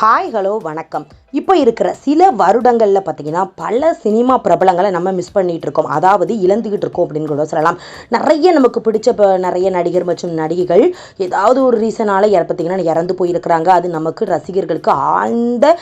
Hi hello வணக்கம். இப்போ இருக்கிற சில வருடங்களில் பார்த்திங்கன்னா பல சினிமா பிரபலங்களை நம்ம மிஸ் பண்ணிகிட்டு இருக்கோம், அதாவது இழந்துக்கிட்டு இருக்கோம் அப்படின்னு கூட சொல்லலாம். நிறைய நமக்கு பிடிச்ச நிறைய நடிகர் மற்றும் நடிகைகள் ஏதாவது ஒரு ரீசனால் பார்த்திங்கன்னா இறந்து போயிருக்கிறாங்க. அது நமக்கு ரசிகர்களுக்கு ஆழ்ந்த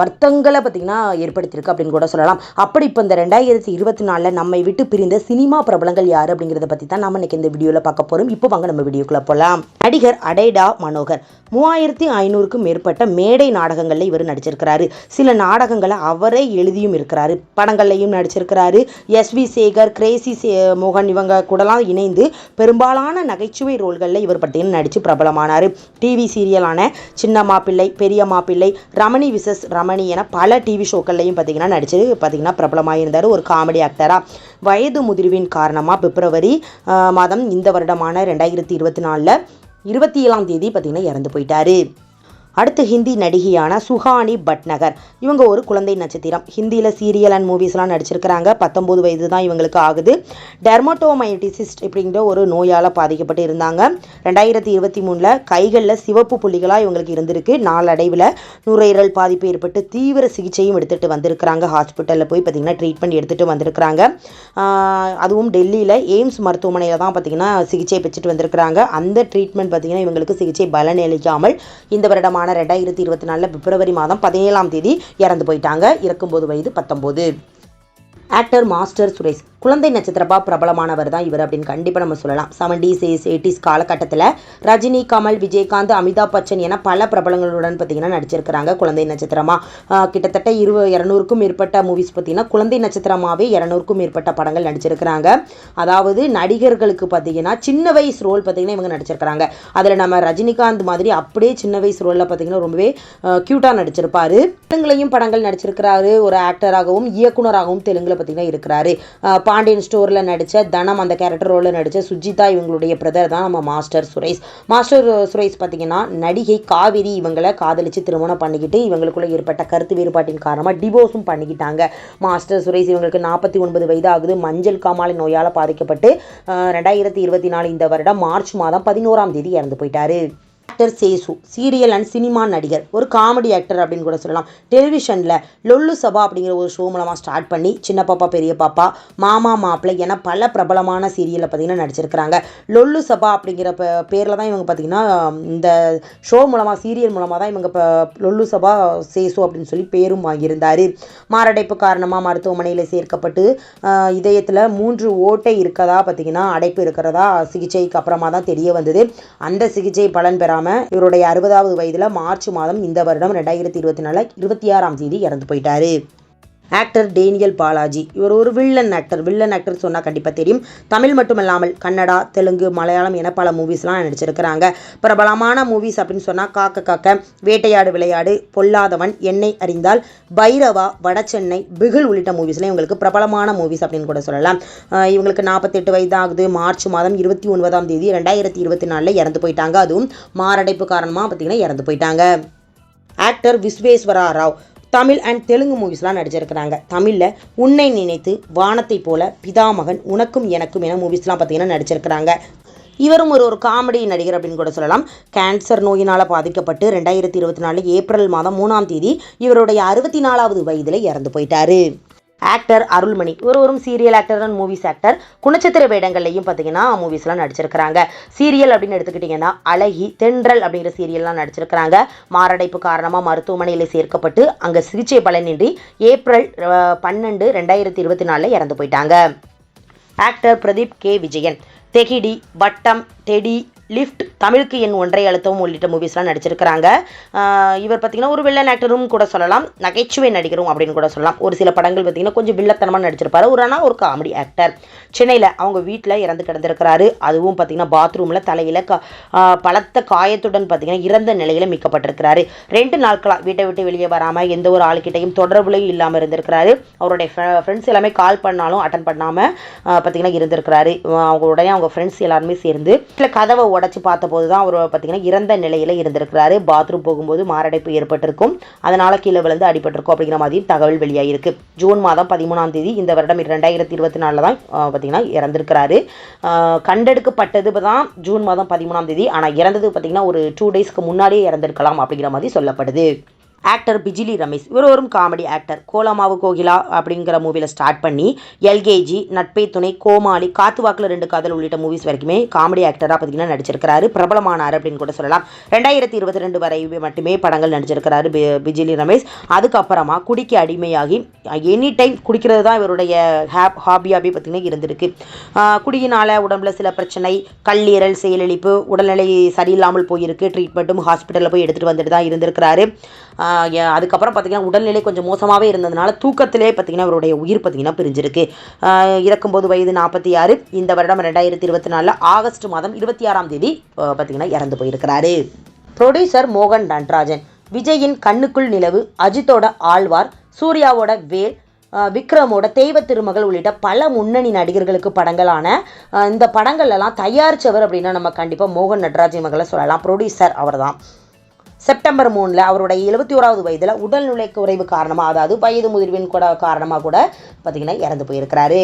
வருத்தங்களை பார்த்திங்கன்னா ஏற்படுத்தியிருக்கு அப்படின்னு கூட சொல்லலாம். அப்படி இப்போ இந்த 2024 நம்மை விட்டு பிரிந்த சினிமா பிரபலங்கள் யார் அப்படிங்கிறத பற்றி தான் நம்ம இன்றைக்கி இந்த வீடியோவில் பார்க்க போகிறோம். இப்போ வாங்க நம்ம வீடியோக்குள்ளே போகலாம். நடிகர் அடைடா மனோகர் 3500க்கும் மேற்பட்ட மேடை நாடகங்களில் இவர் நடிச்சிருக்கிறாரு. சில நாடகங்களை அவரே எழுதியும் இருக்கிறாரு, படங்கள்லையும் நடிச்சிருக்கிறாரு. எஸ்வி சேகர், கிரேசி மோகன் இவங்க கூடலாம் இணைந்து பெரும்பாலான நகைச்சுவை ரோல்களில் இவர் பார்த்தீங்கன்னா நடித்து பிரபலமானார். டிவி சீரியலான சின்ன மாப்பிள்ளை, பெரிய மாப்பிள்ளை, ரமணி விசஸ் ரமணி என பல டிவி ஷோக்கள்லையும் பார்த்தீங்கன்னா நடிச்சு பார்த்தீங்கன்னா பிரபலமாக இருந்தார். ஒரு காமெடி ஆக்டராக வயது முதிர்வின் காரணமாக பிப்ரவரி மாதம் இந்த வருடமான 2024 27ஆம் தேதி பார்த்தீங்கன்னா இறந்து போயிட்டாரு. அடுத்து ஹிந்தி நடிகையான சுஹானி பட்நகர். இவங்க ஒரு குழந்தை நட்சத்திரம். ஹிந்தியில் சீரியல் அண்ட் மூவிஸ்லாம் நடிச்சிருக்கிறாங்க. 19 வயது தான் இவங்களுக்கு ஆகுது. டெர்மட்டோமைட்டிசிஸ்ட் அப்படிங்கிற ஒரு நோயால் பாதிக்கப்பட்டு இருந்தாங்க. 2023 கைகளில் சிவப்பு புள்ளிகளாக இவங்களுக்கு இருந்திருக்கு. நாளடைவில் நுரையீரல் பாதிப்பு ஏற்பட்டு தீவிர சிகிச்சையும் எடுத்துகிட்டு வந்திருக்கிறாங்க. ஹாஸ்பிட்டலில் போய் பார்த்திங்கன்னா ட்ரீட்மெண்ட் எடுத்துகிட்டு வந்திருக்கிறாங்க. அதுவும் டெல்லியில் எய்ம்ஸ் மருத்துவமனையில் தான் பார்த்திங்கன்னா சிகிச்சை பெற்றுட்டு வந்திருக்கிறாங்க. அந்த ட்ரீட்மெண்ட் பார்த்திங்கன்னா இவங்களுக்கு சிகிச்சை பலனளிக்காமல் இந்த வருடமான 2024 பிப்ரவரி மாதம் 17ஆம் தேதி இறந்து போயிட்டாங்க. இறக்கும்போது வயது 19. ஆக்டர் மாஸ்டர் சுரேஷ் குழந்தை நட்சத்திரப்பா பிரபலமானவர் தான் இவர் அப்படின்னு கண்டிப்பாக நம்ம சொல்லலாம். 70s 80s காலகட்டத்தில் ரஜினி, கமல், விஜயகாந்த், அமிதாப் பச்சன் என பல பிரபலங்களுடன் பார்த்தீங்கன்னா நடிச்சிருக்கிறாங்க குழந்தை நட்சத்திரமாக. கிட்டத்தட்ட 200க்கும் மேற்பட்ட மூவிஸ் பார்த்தீங்கன்னா குழந்தை நட்சத்திரமாகவே 200க்கும் மேற்பட்ட படங்கள் நடிச்சிருக்கிறாங்க. அதாவது நடிகர்களுக்கு பார்த்தீங்கன்னா சின்ன வயசு ரோல் பார்த்தீங்கன்னா இவங்க நடிச்சிருக்கிறாங்க. அதில் நம்ம ரஜினிகாந்த் மாதிரி அப்படியே சின்ன வயசு ரோலில் பார்த்தீங்கன்னா ரொம்பவே க்யூட்டாக நடிச்சிருப்பாரு. தெலுங்குலையும் படங்கள் நடிச்சிருக்கிறாரு. ஒரு ஆக்டராகவும் இயக்குனராகவும் தெலுங்குல பார்த்தீங்கன்னா இருக்கிறாரு. பாண்டியன் ஸ்டோரில் நடித்த தனம் அந்த கேரக்டர் ரோலில் நடித்த சுஜிதா இவங்களுடைய பிரதர் தான் நம்ம மாஸ்டர் சுரேஷ். மாஸ்டர் சுரேஷ் பார்த்தீங்கன்னா நடிகை காவிரி இவங்களை காதலித்து திருமணம் பண்ணிக்கிட்டு இவங்களுக்குள்ள ஏற்பட்ட கருத்து வேறுபாட்டின் காரணமாக டிவோர்ஸும் பண்ணிக்கிட்டாங்க. மாஸ்டர் சுரேஷ் இவங்களுக்கு 49 வயது ஆகுது. மஞ்சள் காமாலை நோயால் பாதிக்கப்பட்டு 2024 இந்த வருடம் மார்ச் மாதம் 11ஆம் தேதி இறந்து போயிட்டாரு. ஆக்டர் சேசு சீரியல் அண்ட் சினிமா நடிகர், ஒரு காமெடி ஆக்டர் அப்படின்னு கூட சொல்லலாம். டெலிவிஷனில் லொல்லு சபா அப்படிங்கிற ஒரு ஷோ மூலமாக ஸ்டார்ட் பண்ணி சின்ன பாப்பா, பெரிய பாப்பா, மாமா மாப்பிள்ளை என பல பிரபலமான சீரியலில் பார்த்தீங்கன்னா நடிச்சிருக்கிறாங்க. லொல்லு சபா அப்படிங்கிற பேரில் தான் இவங்க பார்த்தீங்கன்னா இந்த ஷோ மூலமாக சீரியல் மூலமாக தான் இவங்க லொல்லு சபா சேசு அப்படின்னு சொல்லி பேரும் வாங்கியிருந்தார். மாரடைப்பு காரணமாக மருத்துவமனையில் சேர்க்கப்பட்டு இதயத்தில் 3 ஓட்டை இருக்கதா பார்த்தீங்கன்னா அடைப்பு இருக்கிறதா சிகிச்சைக்கு அப்புறமா தான் தெரிய வந்தது. அந்த சிகிச்சை பலன் பெறாமல் இவருடைய 60வது வயதில் மார்ச் மாதம் இந்த வருடம் 2024 26ஆம் தேதி இறந்து போயிட்டாரு. ஆக்டர் டேனியல் பாலாஜி இவர் ஒரு வில்லன் ஆக்டர் சொன்னால் கண்டிப்பாக தெரியும். தமிழ் மட்டுமல்லாமல் கன்னடா, தெலுங்கு, மலையாளம் என பல மூவிஸ்லாம் நடிச்சிருக்கிறாங்க. பிரபலமான மூவிஸ் அப்படின்னு சொன்னால் காக்க காக்க, வேட்டையாடு விளையாடு, பொல்லாதவன், என்னை அறிந்தால், பைரவா, வடசென்னை, பிகில் உள்ளிட்ட மூவிஸ்லாம் இவங்களுக்கு பிரபலமான மூவிஸ் அப்படின்னு கூட சொல்லலாம். இவங்களுக்கு 48 வயது ஆகுது. மார்ச் மாதம் 29ஆம் தேதி 2024 இறந்து போயிட்டாங்க. அதுவும் மாரடைப்பு காரணமாக பார்த்தீங்கன்னா இறந்து போயிட்டாங்க. ஆக்டர் விஸ்வேஸ்வரா ராவ் தமிழ் அண்ட் தெலுங்கு மூவிஸ்லாம் நடிச்சிருக்கிறாங்க. தமிழில் உன்னை நினைத்து, வானத்தை போல, பிதாமகன், உனக்கும் எனக்கும் என மூவிஸ்லாம் பார்த்தீங்கன்னா நடிச்சிருக்கிறாங்க. இவரும் ஒரு காமெடி நடிகர் அப்படின்னு கூட சொல்லலாம். கேன்சர் நோயினால் பாதிக்கப்பட்டு 2024 ஏப்ரல் மாதம் 3ஆம் தேதி இவருடைய 64வது வயதில் இறந்து போயிட்டாரு. ஆக்டர் அருள்மணி ஒரு serial actor and movies actor. குணச்சித்திர வேடங்கள்லையும் பார்த்தீங்கன்னா மூவிஸ்லாம் நடிச்சிருக்கிறாங்க. சீரியல் அப்படின்னு எடுத்துக்கிட்டிங்கன்னா அழகி, தென்றல் அப்படிங்கிற சீரியல்லாம் நடிச்சிருக்கிறாங்க. மாரடைப்பு காரணமாக மருத்துவமனையில் சேர்க்கப்பட்டு அங்கே சிகிச்சை பலனின்றி ஏப்ரல் 12, 2024 இறந்து போயிட்டாங்க. ஆக்டர் பிரதீப் கே விஜயன் தெகிடி, வட்டம், டெடி, லிஃப்ட், தமிழுக்கு என் ஒன்றை அழுத்தவும் உள்ளிட்ட மூவிஸ்லாம் நடிச்சிருக்கிறாங்க. இவர் பார்த்திங்கன்னா ஒரு வில்லன் ஆக்டரும் கூட சொல்லலாம், நகைச்சுவை நடிகரும் அப்படின்னு கூட சொல்லலாம். ஒரு சில படங்கள் பார்த்திங்கன்னா கொஞ்சம் வில்லத்தனமாக நடிச்சிருப்பாரு. ஒரு காமெடி ஆக்டர். சென்னையில் அவங்க வீட்டில் இறந்து கிடந்திருக்கிறாரு. அதுவும் பார்த்திங்கன்னா பாத்ரூமில் தலையில் பலத்த காயத்துடன் பார்த்திங்கன்னா இறந்த நிலையில் மீட்கப்பட்டிருக்கிறாரு. 2 நாட்களாக வீட்டை விட்டு வெளியே வராமல் எந்த ஒரு ஆளுக்கிட்டையும் தொடர்புலையும் இல்லாமல் இருந்திருக்கிறாரு. அவருடைய ஃப்ரெண்ட்ஸ் எல்லாமே கால் பண்ணாலும் அட்டன் பண்ணாமல் பார்த்திங்கன்னா இருந்திருக்கிறாரு. அவங்க ஃப்ரெண்ட்ஸ் எல்லாருமே சேர்ந்து வீட்டில் கதவை உடச்சி பார்த்தபோது தான் அவர் பார்த்தீங்கன்னா இறந்த நிலையில் இருந்திருக்கிறாரு. பாத்ரூம் போகும்போது மாரடைப்பு ஏற்பட்டிருக்கும், அதனால் கீழே விழுந்து அடிபட்டிருக்கும் அப்படிங்கிற மாதிரி தகவல் வெளியாகிருக்கு. ஜூன் மாதம் 13ஆம் தேதி இந்த வருடம் 2024 தான் பார்த்தீங்கன்னா இறந்திருக்கிறாரு. கண்டெடுக்கப்பட்டது தான் ஜூன் மாதம் 13ஆம் தேதி. ஆனால் இறந்தது பார்த்தீங்கன்னா ஒரு 2 டேஸ்க்கு முன்னாடியே இறந்திருக்கலாம் அப்படிங்கிற மாதிரி சொல்லப்படுது. ஆக்டர் பிஜிலி ரமேஷ் இவர் ஒரு காமெடி ஆக்டர். கோலமாவு கோகிலா அப்படிங்கிற மூவியில் ஸ்டார்ட் பண்ணி எல்கேஜி, நட்பே துணை, கோமாளி, காத்துவாக்கில் 2 காதல் உள்ளிட்ட மூவிஸ் வரைக்குமே காமெடி ஆக்டராக பார்த்தீங்கன்னா நடிச்சிருக்கிறாரு. பிரபலமானார் அப்படின்னு கூட சொல்லலாம். 2022 வரை மட்டுமே படங்கள் நடிச்சிருக்கிறாரு பிஜிலி ரமேஷ். அதுக்கப்புறமா குடிக்க அடிமையாகி எனி டைம் குடிக்கிறது தான் இவருடைய ஹாபியாகவே பார்த்தீங்கன்னா இருந்திருக்கு. குடியினால் உடம்புல சில பிரச்சனை, கல்லீரல் செயலிழப்பு, உடல்நிலை சரியில்லாமல் போயிருக்கு. ட்ரீட்மெண்ட்டும் ஹாஸ்பிட்டலில் போய் எடுத்துகிட்டு வந்துட்டு தான் இருந்திருக்கிறாரு. அதுக்கப்புறம் பார்த்திங்கன்னா உடல்நிலை கொஞ்சம் மோசமாகவே இருந்ததுனால தூக்கத்திலே பார்த்திங்கன்னா இவருடைய உயிர் பார்த்திங்கன்னா பிரிஞ்சிருக்கு. இறக்கும்போது வயது 46. இந்த வருடம் 2024 ஆகஸ்ட் மாதம் 26ஆம் தேதி பார்த்திங்கன்னா இறந்து போயிருக்கிறாரு. ப்ரொடியூசர் மோகன் நட்ராஜன். விஜயின் கண்ணுக்குள் நிலவு, அஜித்தோட ஆழ்வார், சூர்யாவோட வேல், விக்ரமோட தெய்வ திருமகள் உள்ளிட்ட பல முன்னணி நடிகர்களுக்கு படங்களான இந்த படங்கள்லாம் தயாரித்தவர் அப்படின்னா நம்ம கண்டிப்பாக மோகன் நட்ராஜன் மகளை சொல்லலாம். ப்ரொடியூசர் அவர் தான். செப்டம்பர் 3 அவருடைய 71வது வயதில் உடல்நிலை குறைவு காரணமாக, அதாவது வயது முதிர்வின் கூட காரணமாக கூட பார்த்திங்கன்னா இறந்து போயிருக்கிறாரு.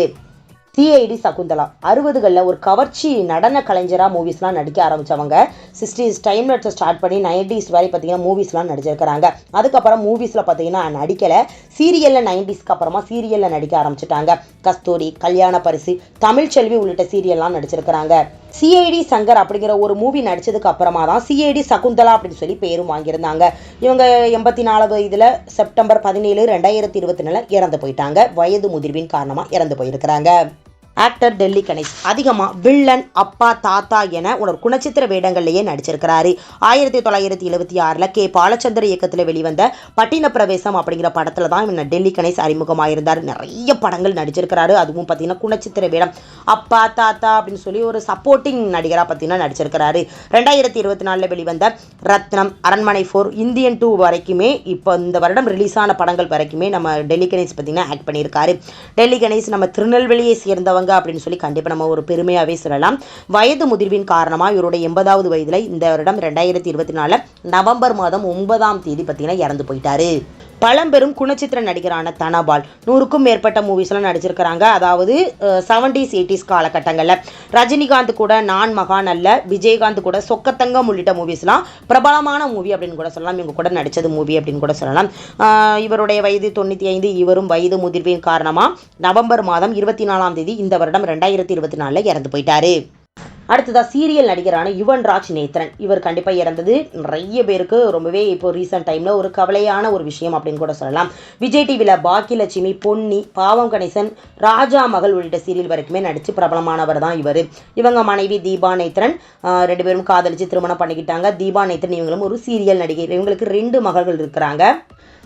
சிஐடி சகுந்தலா 60களில் ஒரு கவர்ச்சி நடன கலைஞராக மூவிஸ்லாம் நடிக்க ஆரம்பித்தவங்க. 60s டைமில் ஸ்டார்ட் பண்ணி 90s வரை பார்த்திங்கன்னா மூவிஸ்லாம் நடிச்சிருக்கிறாங்க. அதுக்கப்புறம் மூவிஸில் பார்த்திங்கன்னா நடிக்கலை. சீரியலில் 90ஸ்க்கு அப்புறமா சீரியலில் நடிக்க ஆரம்பிச்சிட்டாங்க. கஸ்தூரி, கல்யாண பரிசு, தமிழ்ச்செல்வி உள்ளிட்ட சீரியல்லாம் நடிச்சிருக்கிறாங்க. சிஐடி சங்கர் அப்படிங்கிற ஒரு மூவி நடித்ததுக்கு அப்புறமா தான் சிஐடி சகுந்தலா அப்படின்னு சொல்லி பேரும் வாங்கியிருந்தாங்க. இவங்க 84 வயதில் செப்டம்பர் 17, 2024 இறந்து போயிட்டாங்க. வயது முதிர்வின் காரணமாக இறந்து போயிருக்கிறாங்க. ஆக்டர் டெல்லி கணேஷ் அதிகமாக வில்லன், அப்பா, தாத்தா என ஒரு குணச்சித்திர வேடங்கள்லேயே நடிச்சிருக்கிறாரு. 1976 கே பாலச்சந்தர் இயக்கத்தில் வெளிவந்த பட்டின பிரவேசம் அப்படிங்கிற படத்தில் தான் இவன் டெல்லி கணேஷ் அறிமுகமாயிருந்தார். நிறைய படங்கள் நடிச்சிருக்கிறாரு. அதுவும் பார்த்தீங்கன்னா குணச்சித்திர வேடம், அப்பா, தாத்தா அப்படின்னு சொல்லி ஒரு சப்போர்ட்டிங் நடிகராக பார்த்தீங்கன்னா நடிச்சிருக்கிறாரு. 2024 வெளிவந்த ரத்னம், அரண்மனை 4, இந்தியன் 2 வரைக்குமே இப்போ இந்த வருடம் ரிலீஸ் ஆன படங்கள் வரைக்குமே நம்ம டெல்லி கணேஷ் பார்த்தீங்கன்னா ஆக்ட் பண்ணியிருக்காரு. டெல்லி கணேஷ் நம்ம திருநெல்வேலியை சேர்ந்தவங்க அப்படின்னு சொல்லி கண்டிப்பாக நம்ம ஒரு பெருமையாகவே சொல்லலாம். வயது முதிர்வின் காரணமாக இவருடைய 80வது வயதில் இந்த வருடம் 2024 நவம்பர் மாதம் 9ஆம் தேதி பார்த்தீங்கன்னா இறந்து போயிட்டாரு. பழம்பெரும் குணச்சித்திர நடிகரான தனபால் 100க்கும் மேற்பட்ட மூவிஸ்லாம் நடிச்சிருக்கிறாங்க. அதாவது 70s 80s காலகட்டங்களில் ரஜினிகாந்த் கூட நான் மகான் அல்ல, விஜயகாந்த் கூட சொக்கத்தங்கம் உள்ளிட்ட மூவிஸ்லாம் பிரபலமான மூவி அப்படின்னு கூட சொல்லலாம். இவங்க கூட நடித்தது மூவி அப்படின்னு கூட சொல்லலாம். இவருடைய வயது 95. இவரும் வயது முதிர்வின் காரணமாக நவம்பர் மாதம் 24ஆம் தேதி இந்த வருடம் 2024 இறந்து போயிட்டாரு. அடுத்ததாக சீரியல் நடிகரான யுவன்ராஜ் நேத்ரன். இவர் கண்டிப்பாக இறந்தது நிறைய பேருக்கு ரொம்பவே இப்போ ரீசெண்ட் டைமில் ஒரு கவலையான ஒரு விஷயம் அப்படின்னு கூட சொல்லலாம். விஜய் டிவியில் பாக்கியலட்சுமி, பொன்னி, பாவம் கணேசன், ராஜா மகள் உள்ளிட்ட சீரியல் வரைக்குமே நடித்து பிரபலமானவர் தான் இவர். இவங்க மனைவி தீபா நேத்ரன். 2 பேரும் காதலிச்சு திருமணம் பண்ணிக்கிட்டாங்க. தீபா நேத்ரன் இவங்களும் ஒரு சீரியல் நடிகை. இவங்களுக்கு 2 மகள்கள் இருக்கிறாங்க.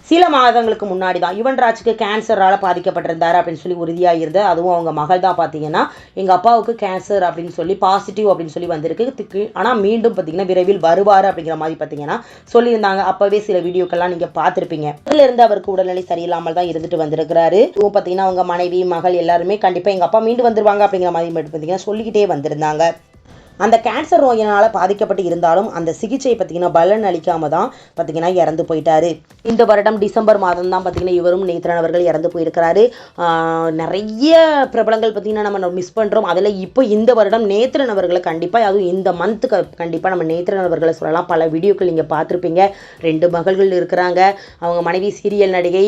சில மாதங்களுக்கு முன்னாடி தான் யுவன்ராஜுக்கு கேன்சரால் பாதிக்கப்பட்டிருந்தார் அப்படின்னு சொல்லி உறுதியாக இருந்தது. அதுவும் அவங்க மகள் தான் பார்த்தீங்கன்னா எங்கள் அப்பாவுக்கு கேன்சர் அப்படின்னு சொல்லி பாசிட்டிவ் அப்படின்னு சொல்லி வந்திருக்கு. ஆனால் மீண்டும் பார்த்தீங்கன்னா விரைவில் வருவார் அப்படிங்கிற மாதிரி பார்த்தீங்கன்னா சொல்லியிருந்தாங்க. அப்போவே சில வீடியோக்கெல்லாம் நீங்கள் பார்த்துருப்பீங்க. அதிலிருந்து அவருக்கு உடல்நிலை சரியில்லாமல் தான் இருந்துட்டு வந்திருக்கிறாரு. பார்த்தீங்கன்னா அவங்க மனைவி, மகள் எல்லாருமே கண்டிப்பாக எங்கள் அப்பா மீண்டு வந்துருவாங்க அப்படிங்கிற மாதிரி பார்த்தீங்கன்னா சொல்லிக்கிட்டே வந்திருந்தாங்க. அந்த கேன்சர் நோயினால் பாதிக்கப்பட்டு இருந்தாலும் அந்த சிகிச்சை பார்த்திங்கன்னா பலன் அளிக்காமல் தான் பார்த்திங்கன்னா இறந்து போயிட்டாரு. இந்த வருடம் டிசம்பர் மாதம் தான் பார்த்திங்கன்னா இவரும் நேத்ரன் அவர்கள் இறந்து போயிருக்கிறாரு. நிறைய பிரபலங்கள் பார்த்திங்கன்னா நம்ம மிஸ் பண்ணுறோம். அதில் இப்போ இந்த வருடம் நேத்ரன் அவர்களை கண்டிப்பாக, அதுவும் இந்த மந்த்துக்கு கண்டிப்பாக நம்ம நேத்ரன் அவர்களை சொல்லலாம். பல வீடியோக்கள் நீங்கள் பார்த்துருப்பீங்க. 2 மகள்கள் இருக்கிறாங்க. அவங்க மனைவி சீரியல் நடிகை.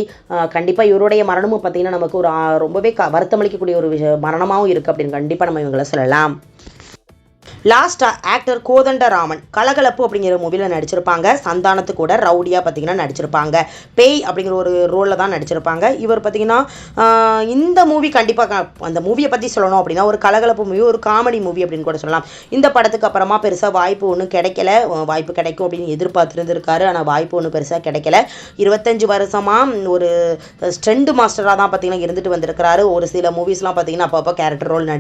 கண்டிப்பாக இவருடைய மரணமும் பார்த்திங்கன்னா நமக்கு ஒரு ரொம்பவே வருத்தமளிக்கக்கூடிய ஒரு மரணமாகவும் இருக்குது அப்படின்னு கண்டிப்பாக நம்ம இவங்களை சொல்லலாம். லாஸ்ட்டாக ஆக்டர் கோதண்டராமன் கலகலப்பு அப்படிங்கிற மூவியில் நடிச்சிருப்பாங்க. சந்தானத்து கூட ரவுடியாக பார்த்தீங்கன்னா நடிச்சிருப்பாங்க. பேய் அப்படிங்கிற ஒரு ரோலில் தான் நடிச்சிருப்பாங்க. இவர் பார்த்தீங்கன்னா இந்த மூவி கண்டிப்பாக அந்த மூவியை பற்றி சொல்லணும் அப்படின்னா ஒரு கலகலப்பு மூவி, ஒரு காமெடி மூவி அப்படின்னு கூட சொல்லலாம். இந்த படத்துக்கு அப்புறமா பெருசாக வாய்ப்பு ஒன்றும் கிடைக்கல. வாய்ப்பு கிடைக்கும் அப்படின்னு எதிர்பார்த்துருந்துருக்காரு. ஆனால் வாய்ப்பு ஒன்றும் பெருசாக கிடைக்கல. 25 வருஷமாக ஒரு ஸ்டண்ட் மாஸ்டராக தான் பார்த்தீங்கன்னா இருந்துட்டு வந்திருக்கிறாரு. ஒரு சில மூவிஸ்லாம் பார்த்தீங்கன்னா அப்பப்போ கேரக்டர் ரோல்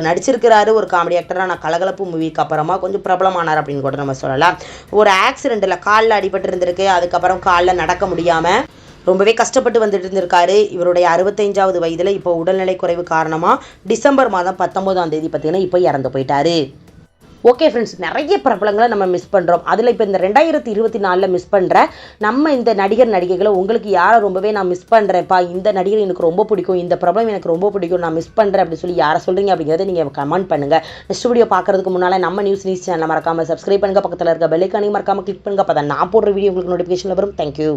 நடிச்சிருக்கிறாரு. ஒரு காமெடி ஆக்டராக நான் கலகலப்பு மூவிக்கு அப்புறமா கொஞ்சம் பிரபலமானார் அப்படின்னு கூட நம்ம சொல்லலாம். ஒரு ஆக்சிடென்ட்டில் காலில் அடிபட்டு இருந்திருக்கு. அதுக்கப்புறம் காலில் நடக்க முடியாமல் ரொம்பவே கஷ்டப்பட்டு வந்துட்டு இருந்திருக்காரு. இவருடைய 65வது வயதில் இப்போ உடல்நிலை குறைவு காரணமாக டிசம்பர் மாதம் 19ஆம் தேதி பார்த்தீங்கன்னா இப்போ இறந்து போயிட்டாரு. ஓகே ஃப்ரெண்ட்ஸ், நிறைய பிரபலங்களை நம்ம மிஸ் பண்ணுறோம். அதில் இப்போ இந்த 2024 மிஸ் பண்ணுற நம்ம இந்த நடிகர் நடிகைகளை உங்களுக்கு யாரை ரொம்பவே நான் மிஸ் பண்ணுறேன்ப்பா, இந்த நடிகர் எனக்கு ரொம்ப பிடிக்கும், இந்த பிரபலம் எனக்கு ரொம்ப பிடிக்கும், நான் மிஸ் பண்ணுறேன் அப்படின்னு சொல்லி யாரை சொல்கிறீங்க அப்படிங்கிறத நீங்கள் கமெண்ட் பண்ணுங்கள். நெக்ஸ்ட் வீடியோ பார்க்குறதுக்கு முன்னால் நம்ம நியூஸ் சேனலை மறக்காமல் சப்ஸ்கிரைப் பண்ணுங்கள், பக்கத்தில் இருக்க பெல் ஐகானையும் மறக்காமல் கிளிக் பண்ணுங்கள். அப்போ தான் நான் போடுற வீடியோ உங்களுக்கு நோட்டிஃபிகேஷனில் வரும். தேங்க்யூ.